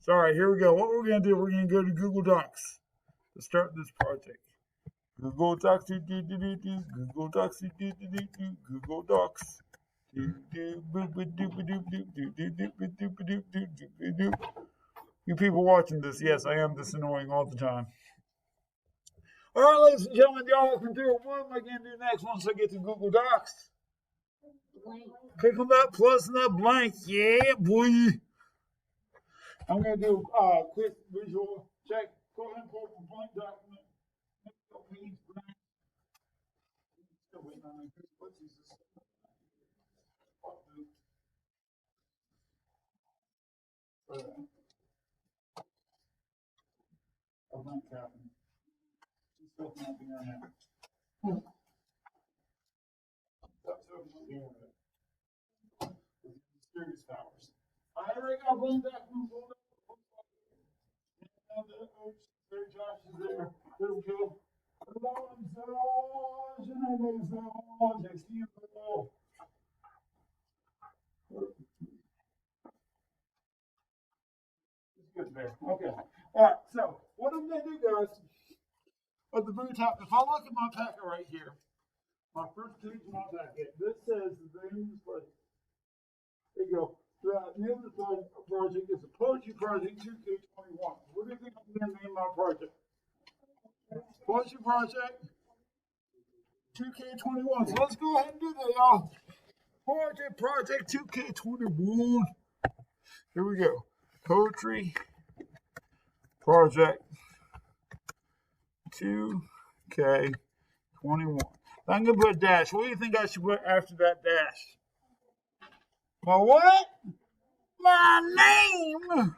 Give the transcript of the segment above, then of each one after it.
So, all right, here we go. What we're going to do, we're going to go to Google Docs to start this project. Google Docs, Google Docs, Google Docs. You people watching this, yes, I am this annoying all the time. All right, ladies and gentlemen, y'all walking through. What am I going to do next once I get to Google Docs? Click on that plus and that blank. Yeah, boy. I'm going to do a quick visual check. Go ahead and pull up a blank document. Still waiting on my what's this? A blank document. Just open up the internet. That's open up the internet. Mysterious powers. I already got a blank document pulled up. There, Josh is there. There we go. Okay. All right. So what I'm going to do, guys, at the very top, if I look at my packet right here, my first page of my packet, this says the name of this project. There you go. The name of the project is the Poetry Project 2K21. What do you think I'm going to name my project? Poetry Project 2K21. So let's go ahead and do that, y'all. Poetry Project 2K21. Here we go. Poetry Project 2K21. I'm going to put a dash. What do you think I should put after that dash? My what? My name,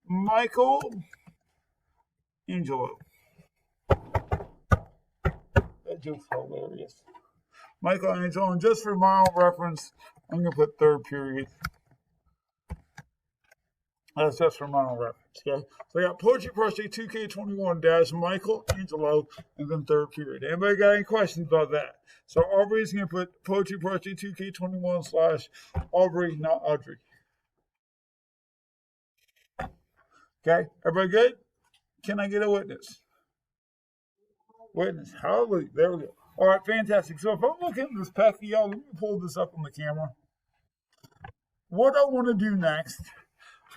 Michael Angelo. That joke's hilarious. Michael Angelo, and just for my own reference, I'm going to put third period. That's just for my own reference, okay? So I got Poetry Project 2K21 dash Michael Angelo and then third period. Anybody got any questions about that? So Aubrey's going to put Poetry Project 2K21 slash Aubrey, not Audrey. Okay, everybody good? Can I get a witness? Witness, hallelujah. There we go. All right, fantastic. So if I'm looking at this packet, y'all, let me pull this up on the camera. What I want to do next,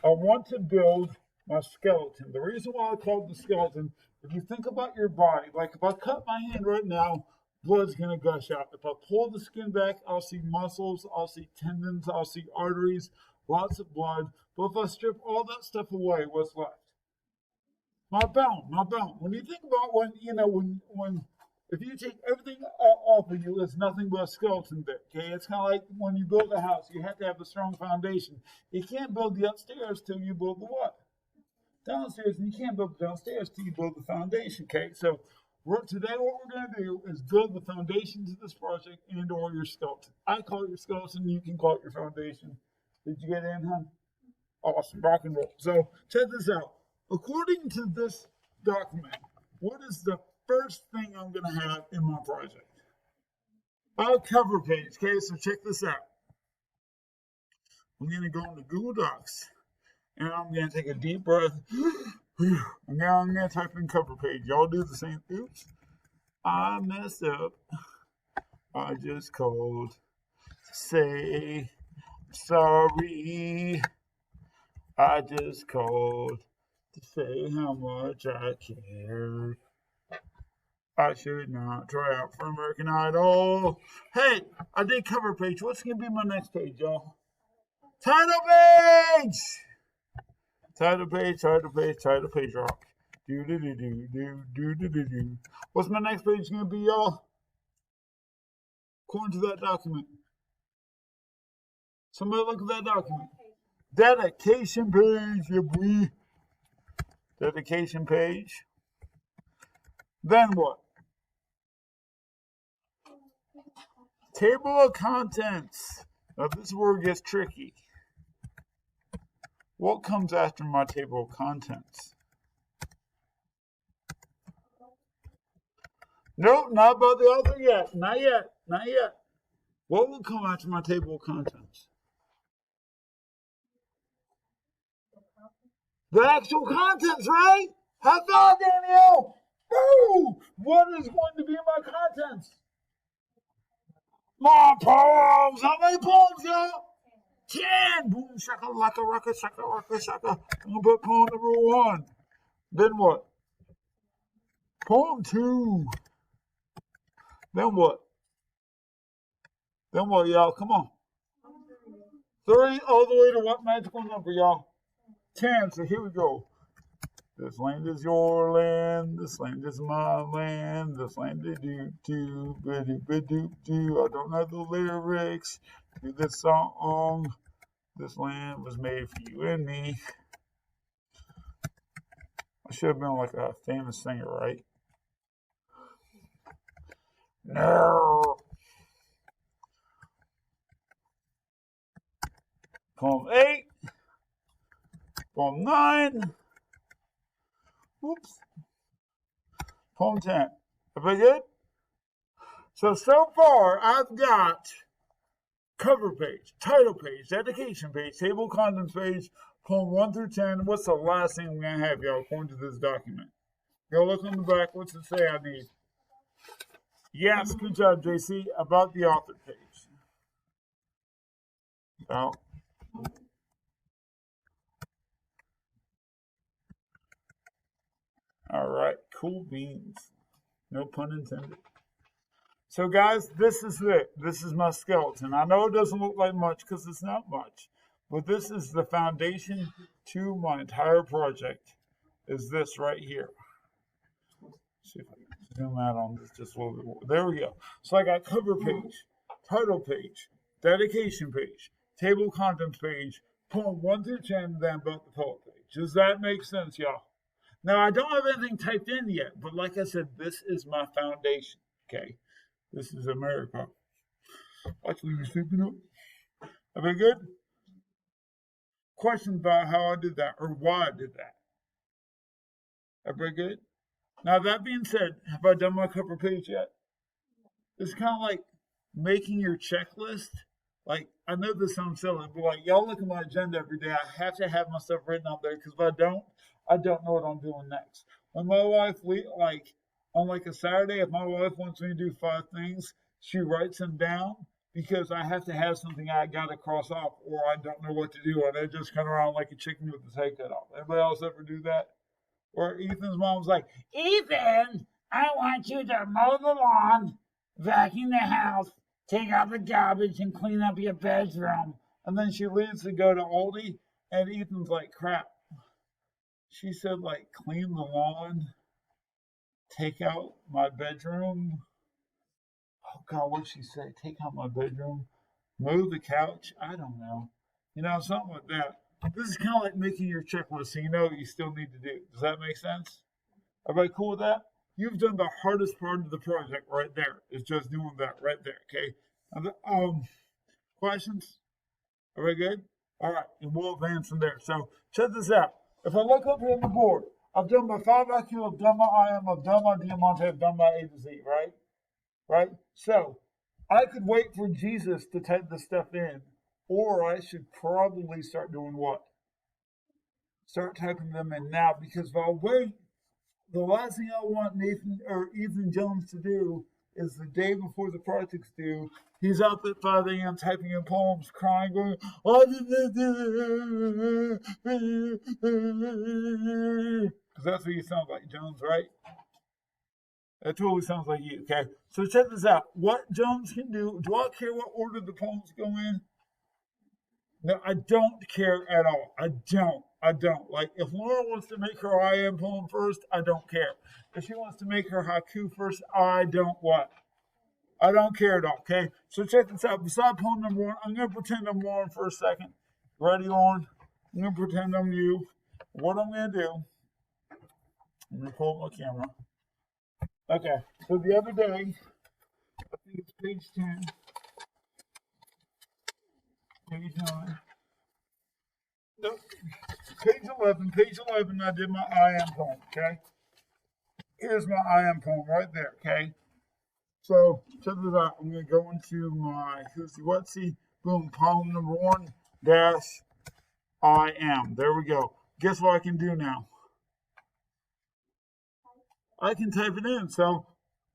I want to build my skeleton. The reason why I call it the skeleton, if you think about your body, like if I cut my hand right now, blood's going to gush out. If I pull the skin back, I'll see muscles, I'll see tendons, I'll see arteries, lots of blood. But if I strip all that stuff away, what's left? My bone, my bone. When you think about when if you take everything off of you, there's nothing but a skeleton there. Okay, it's kind of like when you build a house, you have to have a strong foundation. You can't build the upstairs till you build the what? Downstairs, and you can't build the downstairs till you build the foundation. Okay, so today what we're going to do is build the foundation to this project and/or your skeleton. I call it your skeleton. You can call it your foundation. Did you get in, hon? Awesome, rock and roll. So check this out. According to this document, what is the first thing I'm going to have in my project? A cover page. Okay, so check this out. I'm going to go into Google Docs, and I'm going to take a deep breath. And now I'm going to type in cover page. Y'all do the same. Oops. I messed up. I just called to say sorry. I just called to say how much I care. I should not try out for American Idol. Hey, I did cover page. What's going to be my next page, y'all? Title page! Title page, title page, title page, rock. Do. What's my next page going to be, y'all? According to that document. Somebody look at that document. Dedication page, yeah, boy. Dedication page. Then what? Table of contents. Now this is where it gets tricky. What comes after my table of contents? Nope, not about the author yet. Not yet. Not yet. What will come after my table of contents? The actual contents, right? High five, Danielle! Woo! What is going to be my contents? My poems! How many poems, y'all? 10! Boom, shaka, laka, raka, shaka, raka, shaka. I'm gonna put poem number 1. Then what? Poem 2. Then what? Then what, y'all? Come on. 3 all the way to what magical number, y'all? 10. So here we go. This land is your land. This land is my land. This land is do do. I don't know the lyrics to this song. This land was made for you and me. I should have been like a famous singer, right? No. Poem 8. Poem 9. Oops. Poem 10. Everybody good? So far, I've got cover page, title page, dedication page, table of contents page, poem 1 through 10. What's the last thing we're going to have, y'all, according to this document? Go look on the back. What's it say I need? Yes, good job, JC. About the author page. So, all right, cool beans. No pun intended. So, guys, this is it. This is my skeleton. I know it doesn't look like much because it's not much, but this is the foundation to my entire project. Is this right here? Let's see if I can zoom out on this just a little bit more. There we go. So I got cover page, title page, dedication page, table of contents page, poem 1 through 10, then about the poet page. Does that make sense, y'all? Now, I don't have anything typed in yet, but like I said, this is my foundation, okay? This is America. Actually, you're sleeping up. Are we good? Questions about how I did that or why I did that? Everybody good? Now, that being said, have I done my cover page yet? It's kind of like making your checklist. Like, I know this sounds silly, but like, y'all look at my agenda every day. I have to have my stuff written out there because if I don't know what I'm doing next. When my wife, like, on like a Saturday, if my wife wants me to do 5 things, she writes them down because I have to have something I got to cross off or I don't know what to do. And I just come around like a chicken with his head cut off. Anybody else ever do that? Or Ethan's mom's like, Ethan, I want you to mow the lawn, vacuum the house, take out the garbage, and clean up your bedroom. And then she leaves to go to Aldi, and Ethan's like, crap. She said, like, clean the lawn, take out my bedroom. Oh, God, what'd she say? Take out my bedroom, move the couch. I don't know. You know, something like that. This is kind of like making your checklist so you know what you still need to do. Does that make sense? Everybody cool with that? You've done the hardest part of the project right there. It's just doing that right there, okay? Questions? Everybody good? All right, and we'll advance from there. So check this out. If I look up here on the board, I've done my 5 IQ, I've done my IM, I've done my Diamante, I've done my A to Z, right? Right? So I could wait for Jesus to type this stuff in, or I should probably start doing what? Start typing them in now, because if I wait, the last thing I want Nathan or Ethan Jones to do is the day before the project's due, he's up at 5 a.m. typing in poems, crying, going, "I did this," because that's what you sound like, Jones, right? That totally sounds like you, okay? So check this out. What Jones can do I care what order the poems go in? No, I don't care at all. I don't. Like, if Laura wants to make her I am poem first, I don't care. If she wants to make her haiku first, I don't what? I don't care at all, okay? So check this out. Beside poem number 1, I'm going to pretend I'm Lauren for a second. Ready, Lauren? I'm going to pretend I'm you. What I'm going to do, I'm going to pull up my camera. Okay, so the other day, I think it's page 10, page 9. Nope. Page 11, I did my I am poem, okay? Here's my I am poem right there, okay? So, check this out. I'm going to go into my who'sy whatsy, boom, poem number 1 dash I am. There we go. guess what I can do now? I can type it in. So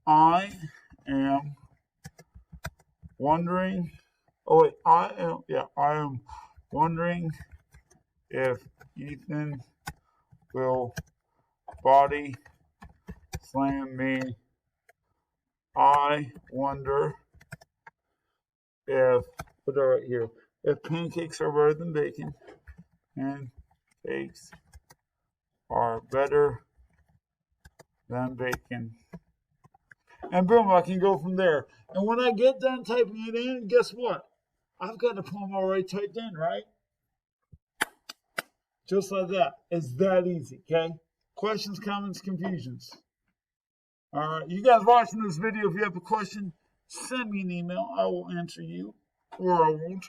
I am wondering. Oh wait, I am wondering if Ethan will body slam me. I wonder if, put it right here, if pancakes are better than bacon. Pancakes are better than bacon. And boom, I can go from there. And when I get done typing it in, guess what? I've got the poem already typed in, right? Just like that. It's that easy, okay? Questions, comments, confusions. All right, you guys watching this video, if you have a question, send me an email. I will answer you, or I won't.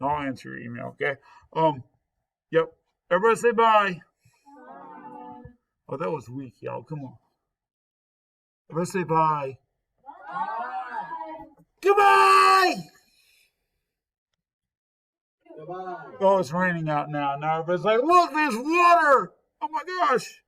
I'll answer your email, okay? Yep. Everybody say bye. Bye. Oh, that was weak, y'all. Come on. Everybody say bye. Bye. Goodbye. Goodbye. Oh, it's raining out now. Now everybody's like, look, there's water. Oh my gosh.